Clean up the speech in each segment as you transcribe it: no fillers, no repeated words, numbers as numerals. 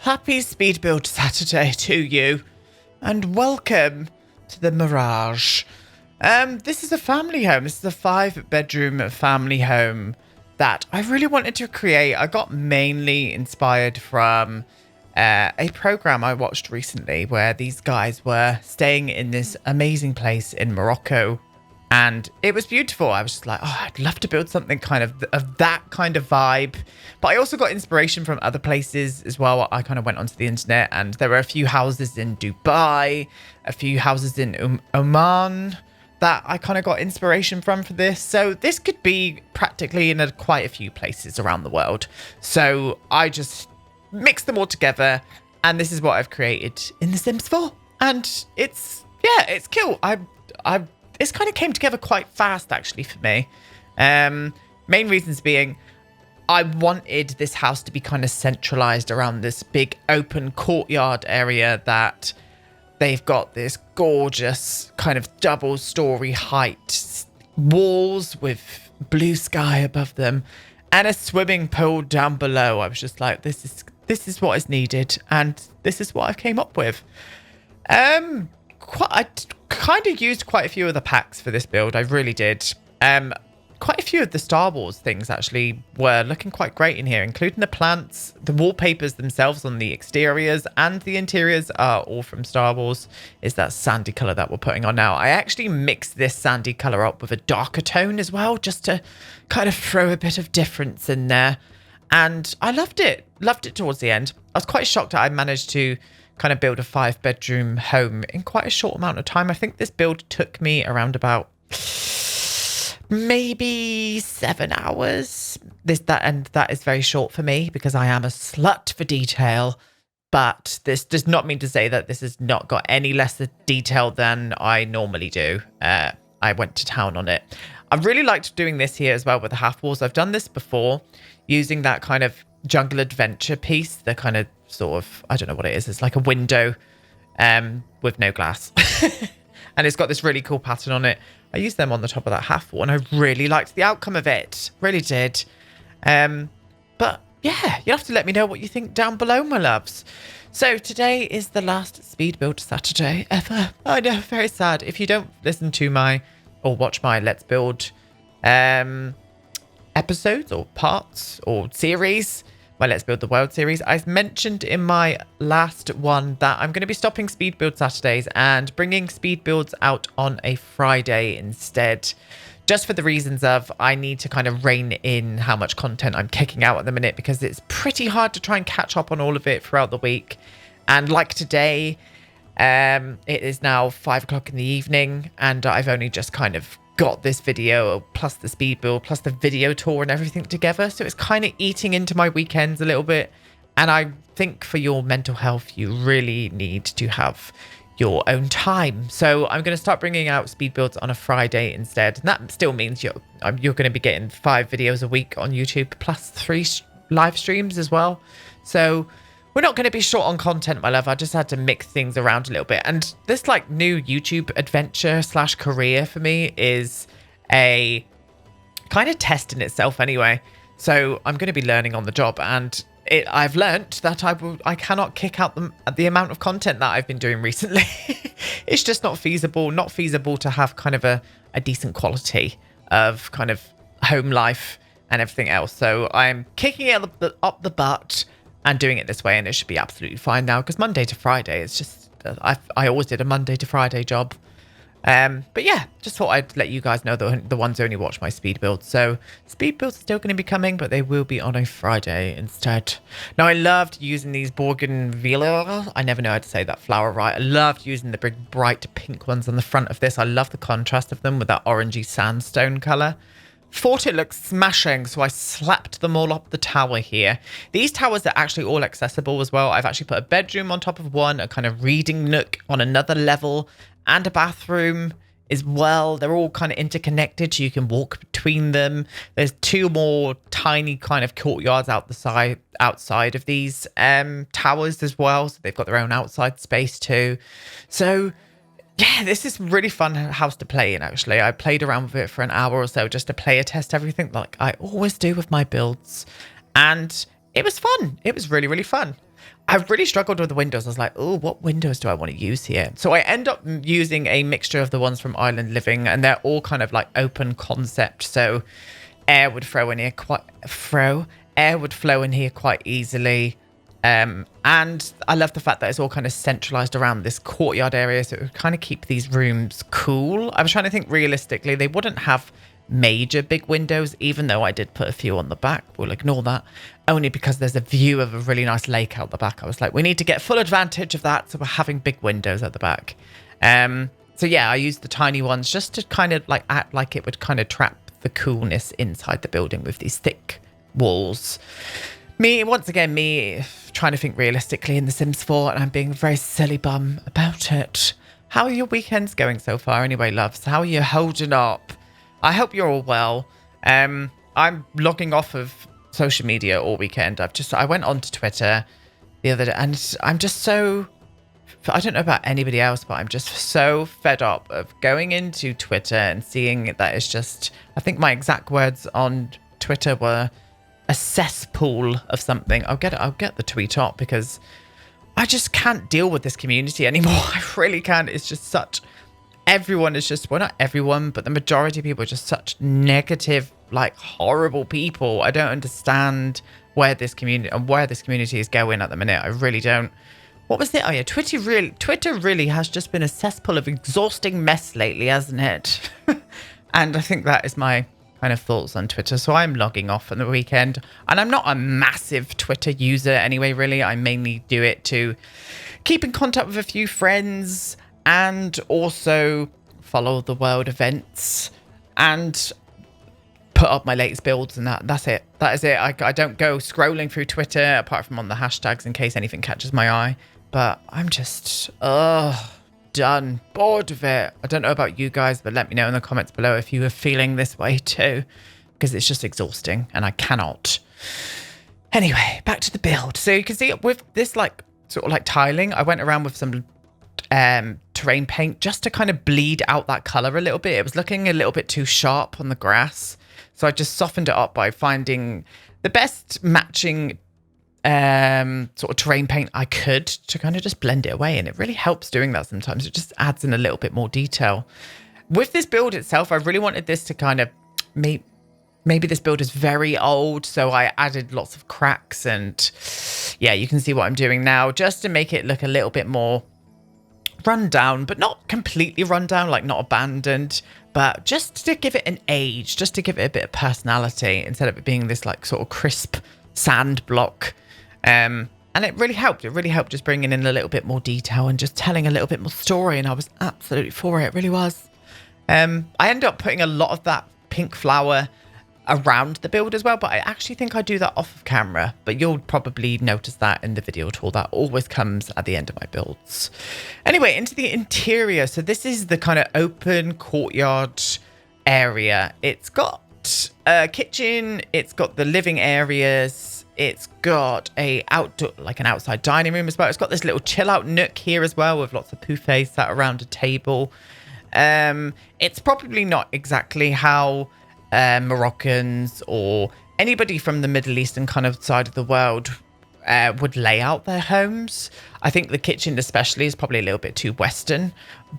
Happy Speed Build Saturday to you, and welcome to the Mirage. This is a family home. This is a 5-bedroom family home that I really wanted to create. I got mainly inspired from a program I watched recently where these guys were staying in this amazing place in Morocco. And it was beautiful. I was just like, oh, I'd love to build something kind of that kind of vibe. But I also got inspiration from other places as well. I kind of went onto the internet and there were a few houses in Dubai, a few houses in Oman that I kind of got inspiration from for this. So this could be practically in quite a few places around the world. So I just mixed them all together. And this is what I've created in The Sims 4. And it's cool. This kind of came together quite fast, actually, for me. Main reasons being, I wanted this house to be kind of centralized around this big open courtyard area that they've got this gorgeous kind of double-story height walls with blue sky above them and a swimming pool down below. I was just like, this is what is needed, and this is what I came up with. I kind of used quite a few of the packs for this build. I really did. Quite a few of the Star Wars things actually were looking quite great in here, including the plants. The wallpapers themselves on the exteriors and the interiors are all from Star Wars. Is that sandy color that we're putting on now. I actually mixed this sandy color up with a darker tone as well, just to kind of throw a bit of difference in there. And I loved it. Loved it towards the end. I was quite shocked that I managed to kind of build a 5-bedroom home in quite a short amount of time. I think this build took me around about maybe 7 hours. That is very short for me because I am a slut for detail. But this does not mean to say that this has not got any less detail than I normally do. I went to town on it. I really liked doing this here as well with the half walls. I've done this before using that kind of jungle adventure piece, the kind of sort of, I don't know what it is. It's like a window with no glass. And it's got this really cool pattern on it. I used them on the top of that half wall and I really liked the outcome of it. Really did. But yeah, you'll have to let me know what you think down below, my loves. So today is the last Speed Build Saturday ever. I know, very sad. If you don't listen to my or watch my Let's Build episodes or parts or series, my Let's Build the World series, I mentioned in my last one that I'm going to be stopping Speed Build Saturdays and bringing Speed Builds out on a Friday instead. Just for the reasons of I need to kind of rein in how much content I'm kicking out at the minute because it's pretty hard to try and catch up on all of it throughout the week. And like today, it is now 5 o'clock in the evening and I've only just kind of got this video plus the speed build plus the video tour and everything together, so it's kind of eating into my weekends a little bit. And I think for your mental health you really need to have your own time, so I'm going to start bringing out speed builds on a Friday instead, and that still means you're going to be getting 5 videos a week on YouTube plus 3 live streams as well. So we're not going to be short on content, my love. I just had to mix things around a little bit. And this like new YouTube adventure / career for me is a kind of test in itself anyway. So I'm going to be learning on the job, and I've learnt that I cannot kick out the amount of content that I've been doing recently. It's just not feasible to have kind of a decent quality of kind of home life and everything else. So I'm kicking it up the butt and doing it this way, and it should be absolutely fine now because Monday to Friday is just I always did a Monday to Friday job. But yeah, just thought I'd let you guys know the ones who only watch my speed builds. So speed builds are still going to be coming, but they will be on a Friday instead. Now I loved using these bougainvillea. I never know how to say that flower right. I loved using the big bright pink ones on the front of this. I love the contrast of them with that orangey sandstone color. Thought it looked smashing, so I slapped them all up the tower here. These towers are actually all accessible as well. I've actually put a bedroom on top of one, a kind of reading nook on another level, and a bathroom as well. They're all kind of interconnected, so you can walk between them. There's 2 more tiny kind of courtyards outside of these towers as well, so they've got their own outside space too. So yeah, this is really fun house to play in, actually. I played around with it for an hour or so just to player test everything like I always do with my builds. And it was fun. It was really, really fun. I really struggled with the windows. I was like, oh, what windows do I want to use here? So I end up using a mixture of the ones from Island Living, and they're all kind of like open concept. So air would flow in here air would flow in here quite easily. And I love the fact that it's all kind of centralized around this courtyard area. So it would kind of keep these rooms cool. I was trying to think realistically, they wouldn't have major big windows, even though I did put a few on the back. We'll ignore that, only because there's a view of a really nice lake out the back. I was like, we need to get full advantage of that, so we're having big windows at the back. So yeah, I used the tiny ones just to kind of like act like it would kind of trap the coolness inside the building with these thick walls. Me trying to think realistically in The Sims 4, and I'm being a very silly bum about it. How are your weekends going so far anyway, loves? How are you holding up? I hope you're all well. I'm logging off of social media all weekend. I went onto Twitter the other day, and I'm just so, I don't know about anybody else, but I'm just so fed up of going into Twitter and seeing that it's just, I think my exact words on Twitter were a cesspool of something. I'll get the tweet up, because I just can't deal with this community anymore. I really can't. It's just such, everyone is just, well, not everyone, but the majority of people are just such negative, like horrible people. I don't understand where this community is going at the minute. I really don't. What was it? Oh yeah, Twitter really has just been a cesspool of exhausting mess lately, hasn't it? And I think that is my kind of thoughts on Twitter. So I'm logging off on the weekend, and I'm not a massive Twitter user anyway, really. I mainly do it to keep in contact with a few friends and also follow the world events and put up my latest builds, and that's it. That is it. I don't go scrolling through Twitter apart from on the hashtags in case anything catches my eye. But I'm just done, bored of it. I don't know about you guys, but let me know in the comments below if you are feeling this way too, because it's just exhausting and I cannot. Anyway, back to the build. So you can see with this like sort of like tiling, I went around with some terrain paint just to kind of bleed out that color a little bit. It was looking a little bit too sharp on the grass, so I just softened it up by finding the best matching sort of terrain paint I could to kind of just blend it away, and it really helps doing that sometimes. It just adds in a little bit more detail. With this build itself, I really wanted this to kind of, maybe this build is very old, so I added lots of cracks, and yeah, you can see what I'm doing now just to make it look a little bit more run down, but not completely run down, like not abandoned, but just to give it an age, just to give it a bit of personality instead of it being this like sort of crisp sand block. And it really helped. It really helped just bringing in a little bit more detail and just telling a little bit more story. And I was absolutely for it. It really was. I ended up putting a lot of that pink flower around the build as well, but I actually think I do that off of camera, but you'll probably notice that in the video tool. That always comes at the end of my builds. Anyway, into the interior. So this is the kind of open courtyard area. It's got a kitchen, it's got the living areas, it's got an outside dining room as well. It's got this little chill out nook here as well with lots of buffets sat around a table. It's probably not exactly how Moroccans or anybody from the Middle Eastern kind of side of the world would lay out their homes. I think the kitchen especially is probably a little bit too Western,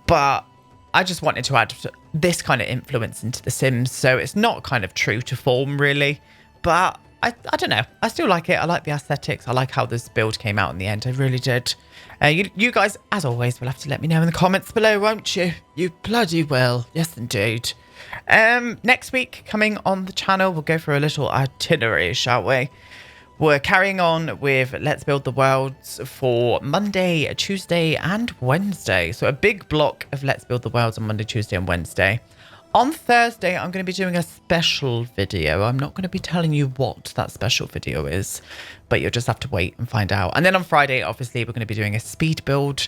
but I just wanted to add this kind of influence into The Sims, so it's not kind of true to form really, but I don't know. I still like it. I like the aesthetics. I like how this build came out in the end. I really did. You guys, as always, will have to let me know in the comments below, won't you? You bloody will. Yes, indeed. Next week, coming on the channel, we'll go for a little itinerary, shall we? We're carrying on with Let's Build the Worlds for Monday, Tuesday, and Wednesday. So a big block of Let's Build the Worlds on Monday, Tuesday, and Wednesday. On Thursday, I'm going to be doing a special video. I'm not going to be telling you what that special video is, but you'll just have to wait and find out. And then on Friday, obviously, we're going to be doing a speed build,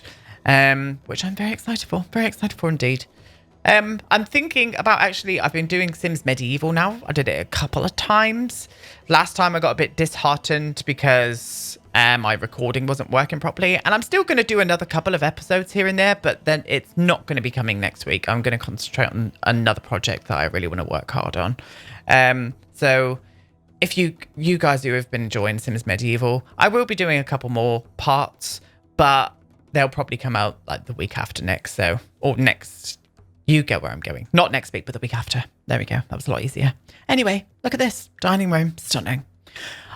which I'm very excited for. Very excited for indeed. I'm thinking about I've been doing Sims Medieval now. I did it a couple of times. Last time I got a bit disheartened because my recording wasn't working properly. And I'm still going to do another couple of episodes here and there, but then it's not going to be coming next week. I'm going to concentrate on another project that I really want to work hard on. So if you guys who have been enjoying Sims Medieval, I will be doing a couple more parts, but they'll probably come out like the week after next. So, or next, you get where I'm going. Not next week, but the week after. There we go. That was a lot easier. Anyway, look at this dining room. Stunning.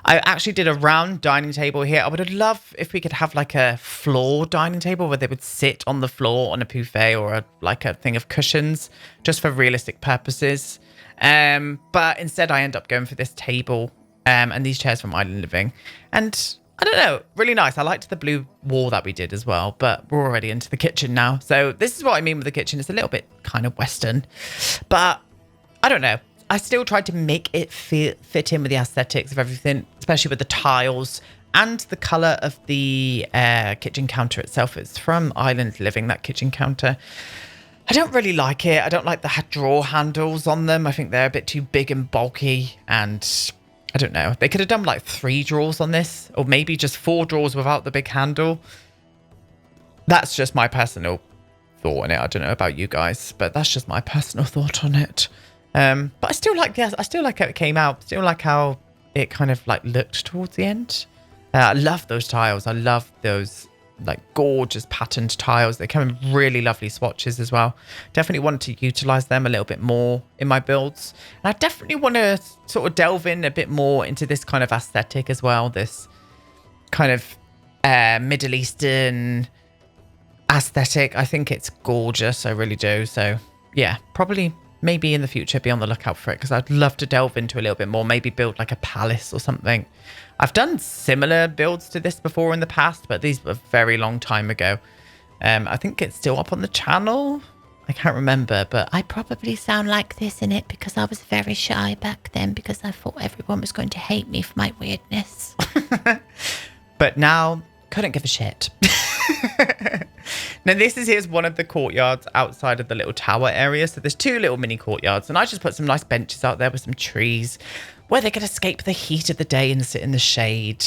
I actually did a round dining table here. I would have loved if we could have like a floor dining table where they would sit on the floor on a buffet or like a thing of cushions just for realistic purposes. But instead I end up going for this table and these chairs from Island Living. And I don't know, really nice. I liked the blue wall that we did as well, but we're already into the kitchen now. So this is what I mean with the kitchen. It's a little bit kind of Western, but I don't know. I still tried to make it fit in with the aesthetics of everything, especially with the tiles and the colour of the kitchen counter itself. It's from Island Living, that kitchen counter. I don't really like it. I don't like the drawer handles on them. I think they're a bit too big and bulky, and I don't know. They could have done like 3 drawers on this, or maybe just 4 drawers without the big handle. That's just my personal thought on it. I don't know about you guys, but that's just my personal thought on it. But I still like, yes, I still like how it came out. Still like how it kind of like looked towards the end. I love those tiles. I love those like gorgeous patterned tiles. They come in really lovely swatches as well. Definitely wanted to utilize them a little bit more in my builds. And I definitely want to sort of delve in a bit more into this kind of aesthetic as well. This kind of Middle Eastern aesthetic. I think it's gorgeous. I really do. So yeah, probably maybe in the future be on the lookout for it, because I'd love to delve into a little bit more, maybe build like a palace or something. I've done similar builds to this before in the past, but these were a very long time ago. I think it's still up on the channel. I can't remember, but I probably sound like this in it because I was very shy back then, because I thought everyone was going to hate me for my weirdness. But now, couldn't give a shit. Now here's one of the courtyards outside of the little tower area. So there's 2 little mini courtyards, and I just put some nice benches out there with some trees where they could escape the heat of the day and sit in the shade.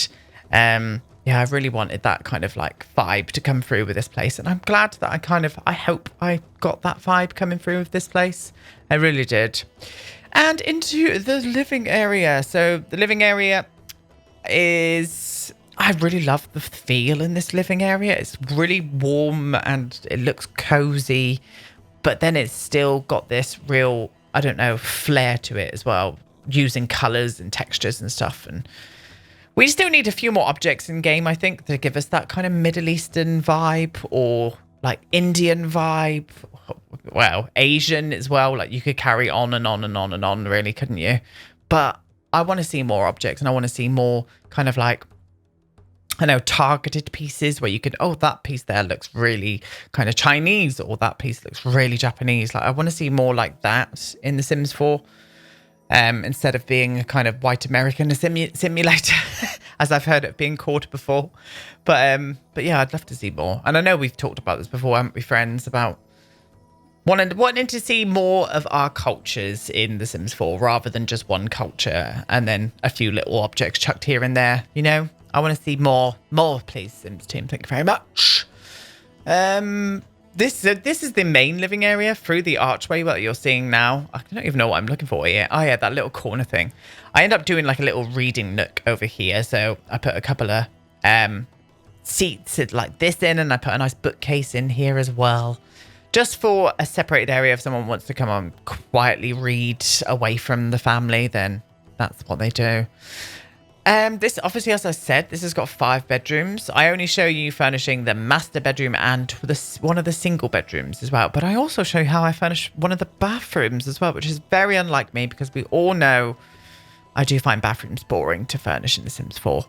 Yeah, I really wanted that kind of like vibe to come through with this place, and I'm glad that I hope I got that vibe coming through with this place. I really did. And into the living area. So the living area is, I really love the feel in this living area. It's really warm and it looks cozy, but then it's still got this real, I don't know, flair to it as well, using colors and textures and stuff. And we still need a few more objects in game, I think, to give us that kind of Middle Eastern vibe, or like Indian vibe. Well, Asian as well. Like you could carry on and on and on and on, really, couldn't you? But I want to see more objects, and I want to see more kind of like, I know, targeted pieces where you could, oh, that piece there looks really kind of Chinese, or that piece looks really Japanese. Like I want to see more like that in The Sims 4, instead of being a kind of white American simulator, as I've heard it being called before. But yeah, I'd love to see more. And I know we've talked about this before, haven't we, friends, about wanting to see more of our cultures in The Sims 4 rather than just one culture and then a few little objects chucked here and there, you know? I want to see more, please, Sims team. Thank you very much. This is the main living area through the archway that you're seeing now. I don't even know what I'm looking for here. Oh, yeah, that little corner thing. I end up doing like a little reading nook over here. So I put a couple of seats like this in, and I put a nice bookcase in here as well. Just for a separated area, if someone wants to come and quietly read away from the family, then that's what they do. This, obviously, as I said, this has got 5 bedrooms. I only show you furnishing the master bedroom and one of the single bedrooms as well. But I also show you how I furnish one of the bathrooms as well, which is very unlike me, because we all know I do find bathrooms boring to furnish in The Sims 4.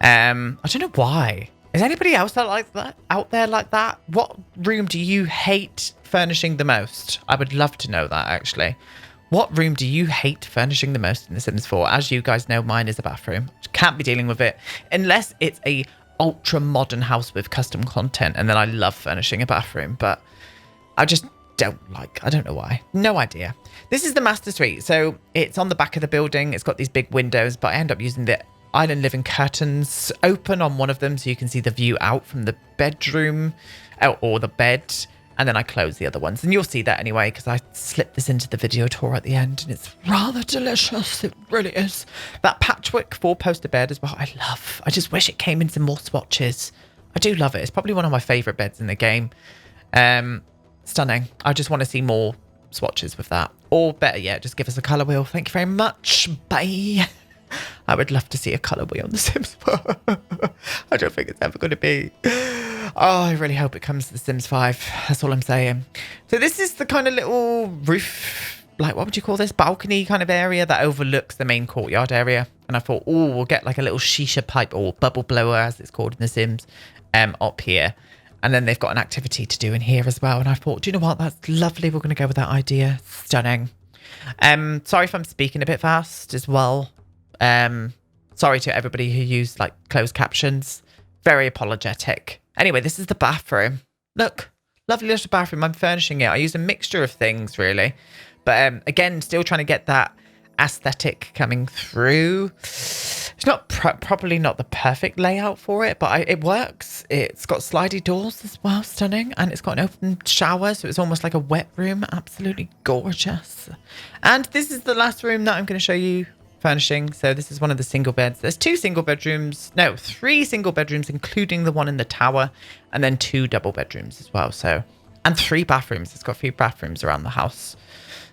I don't know why. Is anybody else out there like that? What room do you hate furnishing the most? I would love to know that, actually. What room do you hate furnishing the most in The Sims 4? As you guys know, mine is a bathroom. Can't be dealing with it unless it's a ultra modern house with custom content, and then I love furnishing a bathroom, but I just I don't know why. No idea. This is the master suite. So it's on the back of the building. It's got these big windows, but I end up using the Island Living curtains open on one of them so you can see the view out from the bedroom or the bed. and then I close the other ones. And you'll see that anyway, because I slipped this into the video tour at the end, and it's rather delicious. It really is. That patchwork 4-poster bed is what I love. I just wish it came in some more swatches. I do love it. It's probably one of my favourite beds in the game. Stunning. I just want to see more swatches with that. Or better yet, just give us a colour wheel. Thank you very much. Bye. I would love to see a colour wheel on The Sims 4. I don't think it's ever going to be. Oh, I really hope it comes to The Sims 5. That's all I'm saying. So this is the kind of little roof, like, what would you call this? Balcony kind of area that overlooks the main courtyard area. And I thought, oh, we'll get like a little shisha pipe or bubble blower, as it's called in The Sims, up here. And then they've got an activity to do in here as well. And I thought, do you know what? That's lovely. We're going to go with that idea. Stunning. Sorry if I'm speaking a bit fast as well. Sorry to everybody who used like closed captions. Very apologetic. Anyway, this is the bathroom. Look, lovely little bathroom. I'm furnishing it. I use a mixture of things really. But again, still trying to get that aesthetic coming through. It's not probably not the perfect layout for it, but it works. It's got slidey doors as well, stunning, and it's got an open shower, so it's almost like a wet room. Absolutely gorgeous. And this is the last room that I'm going to show you furnishing. So this is one of the single beds. There's 3 single bedrooms, including the one in the tower, and then 2 double bedrooms as well. So, and 3 bathrooms. It's got 3 bathrooms around the house.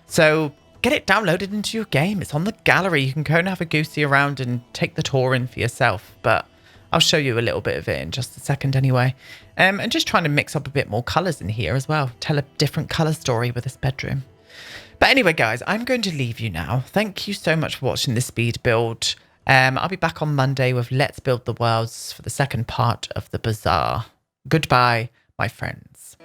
So get it downloaded into your game. It's on the gallery. You can go and have a goosey around and take the tour in for yourself. But I'll show you a little bit of it in just a second anyway. And just trying to mix up a bit more colours in here as well. Tell a different colour story with this bedroom. But anyway, guys, I'm going to leave you now. Thank you so much for watching this speed build. I'll be back on Monday with Let's Build the Worlds for the second part of the Bazaar. Goodbye, my friends.